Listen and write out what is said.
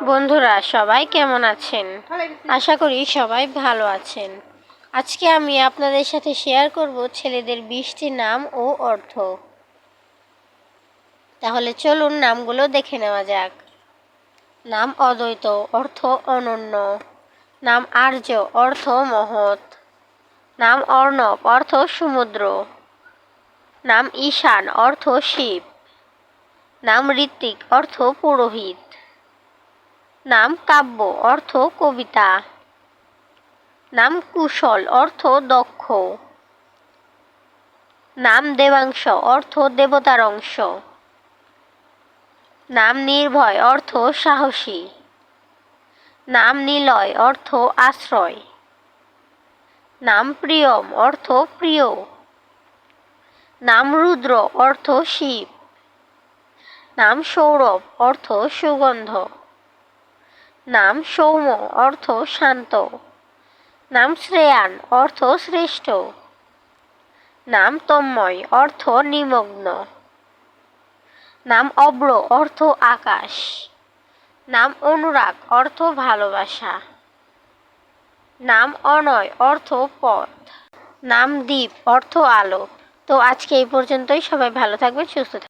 বন্ধুরা সবাই কেমন আছেন? আশা করি সবাই ভালো আছেন। আজকে আমি আপনাদের সাথে শেয়ার করব ছেলেদের 20টি নাম ও অর্থ। তাহলে চলুন নামগুলো দেখে নেওয়া যাক। নাম অদ্বৈত, অর্থ অনন্য। নাম আর্য, অর্থ মহৎ। নাম অর্ণব, অর্থ সমুদ্র। নাম ঈশান, অর্থ শিব। নাম ঋত্বিক, অর্থ পুরোহিত। নাম কাব্য, অর্থ কবিতা। নাম কুশল, অর্থ দক্ষ। নাম দেবাংশ, অর্থ দেবতার অংশ। নাম নির্ভয়, অর্থ সাহসী। নাম নিলয়, অর্থ আশ্রয়। নাম প্রিয়ম, অর্থ প্রিয়। নাম রুদ্র, অর্থ শিব। নাম সৌরভ, অর্থ সুগন্ধ। নাম সৌম্য, অর্থ শান্ত। নাম শ্রেয়ান, অর্থ শ্রেষ্ঠ। নাম তন্ময়, অর্থ নিমগ্ন। নাম অব্র, অর্থ আকাশ। নাম অনুরাগ, অর্থ ভালোবাসা। নাম অনয়, অর্থ পথ। নাম দীপ, অর্থ আলো। তো আজকে এই পর্যন্তই। সবাই ভালো থাকবেন, সুস্থ থাকবেন।